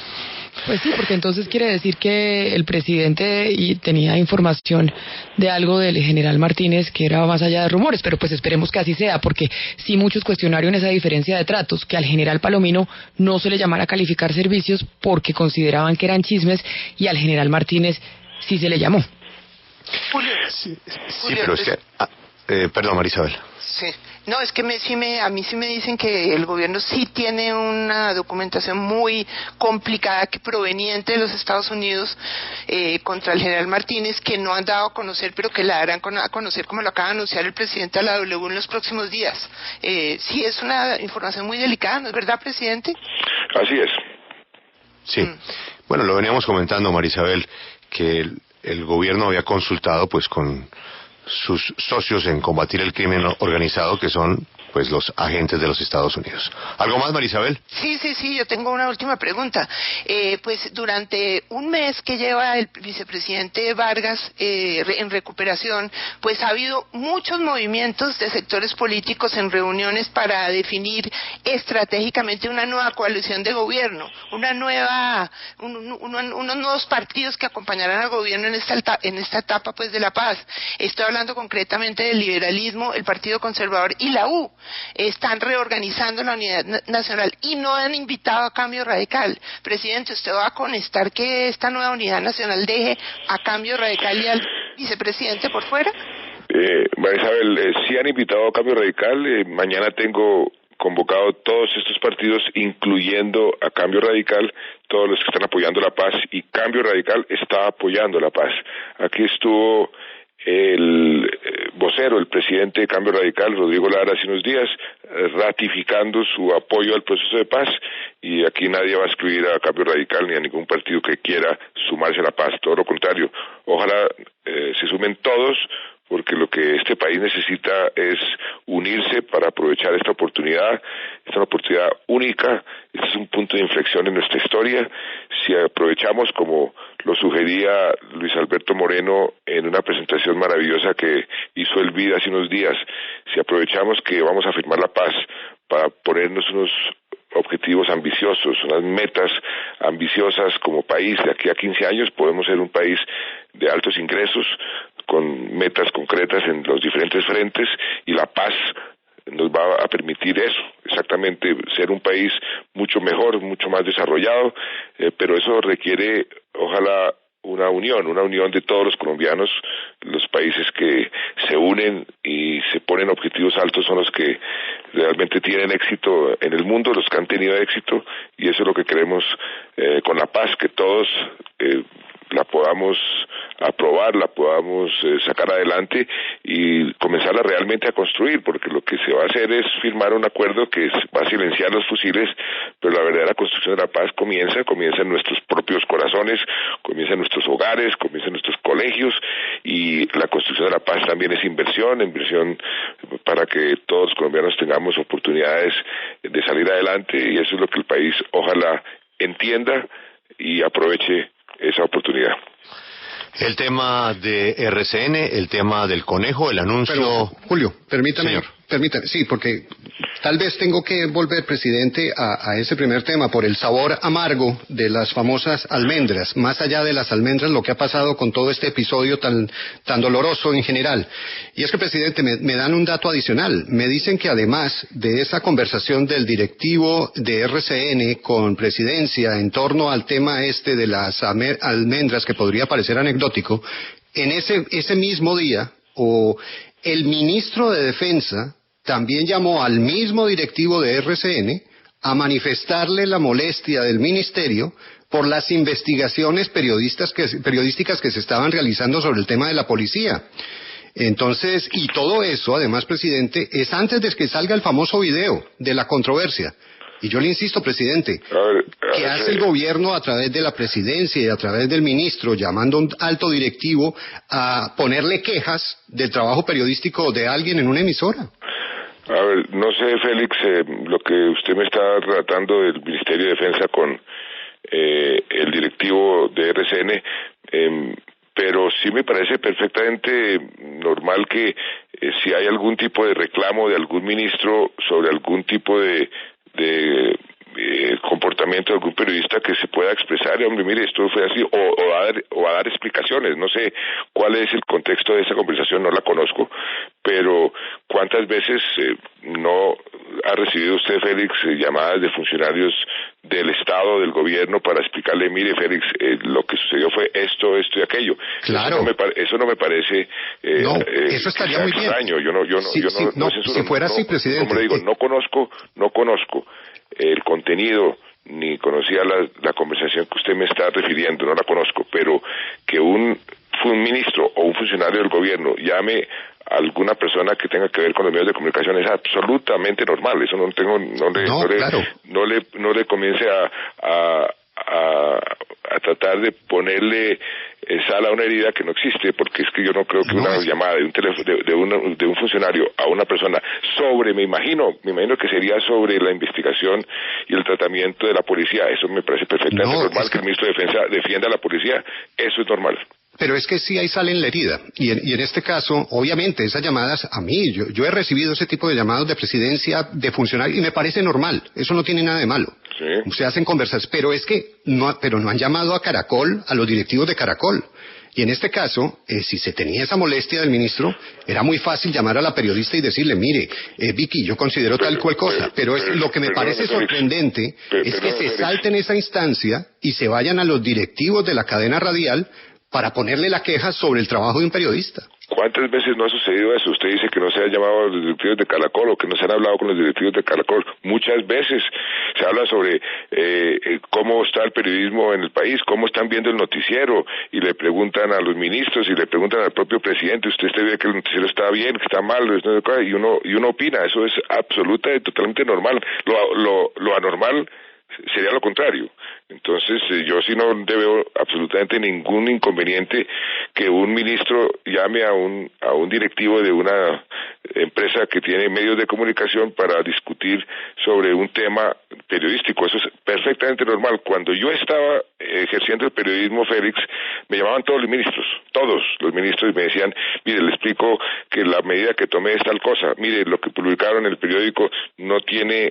Pues sí, porque entonces quiere decir que el presidente tenía información de algo del general Martínez que era más allá de rumores, pero pues esperemos que así sea, porque sí muchos cuestionaron esa diferencia de tratos, que al general Palomino no se le llamara a calificar servicios porque consideraban que eran chismes, y al general Martínez sí se le llamó. Julio, Sí, pero es que... perdón, Marisabel. Sí. No, es que a mí sí me dicen que el gobierno sí tiene una documentación muy complicada que proveniente de los Estados Unidos contra el general Martínez, que no han dado a conocer, pero que la darán a conocer, como lo acaba de anunciar el presidente a la W en los próximos días. Sí, es una información muy delicada, ¿no es verdad, presidente? Así es. Sí. Bueno, lo veníamos comentando, Marisabel, que el gobierno había consultado pues con sus socios en combatir el crimen organizado, que son pues los agentes de los Estados Unidos. ¿Algo más, Marisabel? Sí, yo tengo una última pregunta. Pues durante un mes que lleva el vicepresidente Vargas en recuperación, pues ha habido muchos movimientos de sectores políticos en reuniones para definir estratégicamente una nueva coalición de gobierno, unos nuevos partidos que acompañarán al gobierno en esta etapa pues de la paz. Estoy hablando concretamente del liberalismo, el Partido Conservador y la U. Están reorganizando la unidad nacional y no han invitado a Cambio Radical. Presidente, ¿usted va a constar que esta nueva unidad nacional deje a Cambio Radical y al vicepresidente por fuera? Marisabel, sí han invitado a Cambio Radical. Mañana tengo convocado todos estos partidos, incluyendo a Cambio Radical, todos los que están apoyando la paz, y Cambio Radical está apoyando la paz. Aquí estuvo el vocero, el presidente de Cambio Radical, Rodrigo Lara, hace unos días, ratificando su apoyo al proceso de paz, y aquí nadie va a excluir a Cambio Radical ni a ningún partido que quiera sumarse a la paz, todo lo contrario. Ojalá se sumen todos, porque lo que este país necesita es unirse para aprovechar esta oportunidad. Es una oportunidad única, este es un punto de inflexión en nuestra historia. Si aprovechamos, como lo sugería Luis Alberto Moreno en una presentación maravillosa que hizo el BID hace unos días, si aprovechamos que vamos a firmar la paz para ponernos unos objetivos ambiciosos, unas metas ambiciosas como país, de aquí a 15 años podemos ser un país de altos ingresos, con metas concretas en los diferentes frentes, y la paz nos va a permitir eso, exactamente, ser un país mucho mejor, mucho más desarrollado, pero eso requiere, ojalá, una unión de todos los colombianos. Los países que se unen y se ponen objetivos altos son los que realmente tienen éxito en el mundo, los que han tenido éxito, y eso es lo que queremos con la paz, que todos la podamos aprobar, la podamos sacar adelante y comenzarla realmente a construir, porque lo que se va a hacer es firmar un acuerdo que va a silenciar los fusiles, pero la verdadera construcción de la paz comienza en nuestros propios corazones, comienza en nuestros hogares, comienza en nuestros colegios, y la construcción de la paz también es inversión para que todos los colombianos tengamos oportunidades de salir adelante, y eso es lo que el país ojalá entienda y aproveche esa oportunidad. El tema de RCN, el tema del conejo, el anuncio... Pero, Julio, permítame, sí, porque tal vez tengo que volver, presidente, a ese primer tema por el sabor amargo de las famosas almendras, más allá de las almendras, lo que ha pasado con todo este episodio tan doloroso en general. Y es que, presidente, me dan un dato adicional. Me dicen que además de esa conversación del directivo de RCN con Presidencia en torno al tema de las almendras, que podría parecer anecdótico, en ese mismo día, el ministro de Defensa también llamó al mismo directivo de RCN a manifestarle la molestia del ministerio por las investigaciones periodísticas que se estaban realizando sobre el tema de la policía. Entonces, y todo eso, además, presidente, es antes de que salga el famoso video de la controversia. Y yo le insisto, presidente, ¿qué hace el gobierno a través de la presidencia y a través del ministro, llamando a un alto directivo a ponerle quejas del trabajo periodístico de alguien en una emisora? A ver, no sé, Félix, lo que usted me está relatando del Ministerio de Defensa con el directivo de RCN, pero sí me parece perfectamente normal que si hay algún tipo de reclamo de algún ministro sobre algún tipo de comportamiento de algún periodista, que se pueda expresar, hombre, mire, esto fue así, o a dar explicaciones. No sé cuál es el contexto de esa conversación, no la conozco, pero ¿cuántas veces no ha recibido usted, Félix, llamadas de funcionarios del Estado, del gobierno, para explicarle, mire, Félix, lo que sucedió fue esto y aquello? Claro. Eso no me parece eso estaría muy bien. Daño. Yo no censuro. Si fuera así, presidente. Como le digo, no conozco el contenido, ni conocía la conversación que usted me está refiriendo, no la conozco, pero que un ministro o un funcionario del gobierno llame a alguna persona que tenga que ver con los medios de comunicación es absolutamente normal. Eso no le comience a tratar de ponerle sal a una herida que no existe, porque es que yo no creo que una llamada de un teléfono de un funcionario a una persona me imagino que sería sobre la investigación y el tratamiento de la policía. Eso me parece perfectamente normal. Que el ministro de Defensa defienda a la policía, eso es normal. Pero es que sí hay sal en la herida, y en este caso, obviamente, esas llamadas a mí, yo he recibido ese tipo de llamados de presidencia, de funcionarios, y me parece normal, eso no tiene nada de malo. Sí. Se hacen conversas, pero es que no han llamado a Caracol, a los directivos de Caracol. Y en este caso, si se tenía esa molestia del ministro, era muy fácil llamar a la periodista y decirle, mire, Vicky, yo considero tal cual cosa, pero lo que me parece sorprendente es que se salten esa instancia y se vayan a los directivos de la cadena radial para ponerle la queja sobre el trabajo de un periodista. ¿Cuántas veces no ha sucedido eso? Usted dice que no se ha llamado a los directivos de Caracol o que no se han hablado con los directivos de Caracol. Muchas veces se habla sobre cómo está el periodismo en el país, cómo están viendo el noticiero, y le preguntan a los ministros y le preguntan al propio presidente, ¿usted ve que el noticiero está bien, que está mal? Y uno opina. Eso es absoluta y totalmente normal. Lo anormal sería lo contrario. Entonces, yo sí no veo absolutamente ningún inconveniente que un ministro llame a un directivo de una empresa que tiene medios de comunicación para discutir sobre un tema periodístico. Eso es perfectamente normal. Cuando yo estaba ejerciendo el periodismo, Félix, me llamaban todos los ministros, y me decían, mire, le explico que la medida que tomé es tal cosa, mire, lo que publicaron en el periódico no tiene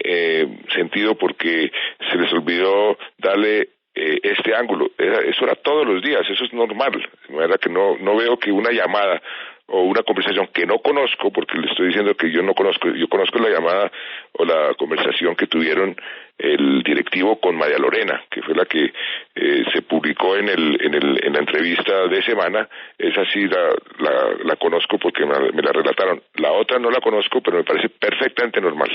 sentido porque se les olvidó darle este ángulo. Eso era todos los días, eso es normal. De manera que no veo que una llamada o una conversación que no conozco, porque le estoy diciendo que yo no conozco, yo conozco la llamada o la conversación que tuvieron el directivo con María Lorena, que fue la que se publicó en la entrevista de semana. Esa sí la conozco porque me la relataron. La otra no la conozco, pero me parece perfectamente normal.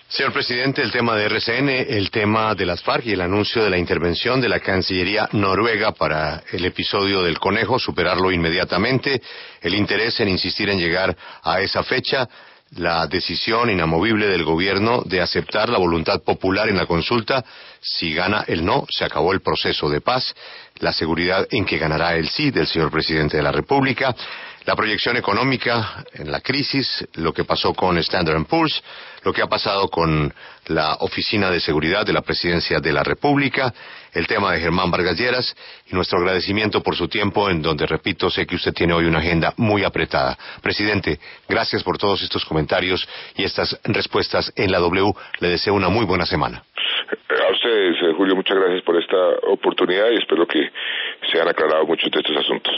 Señor presidente, el tema de RCN, el tema de las FARC y el anuncio de la intervención de la Cancillería noruega para el episodio del conejo, superarlo inmediatamente, el interés en insistir en llegar a esa fecha, la decisión inamovible del gobierno de aceptar la voluntad popular en la consulta. Si gana el no, se acabó el proceso de paz, la seguridad en que ganará el sí del señor presidente de la República, la proyección económica en la crisis, lo que pasó con Standard & Poor's, lo que ha pasado con la Oficina de Seguridad de la Presidencia de la República, el tema de Germán Vargas Lleras y nuestro agradecimiento por su tiempo, en donde, repito, sé que usted tiene hoy una agenda muy apretada. Presidente, gracias por todos estos comentarios y estas respuestas en la W. Le deseo una muy buena semana. A ustedes, Julio, muchas gracias por esta oportunidad y espero que se han aclarado muchos de estos asuntos.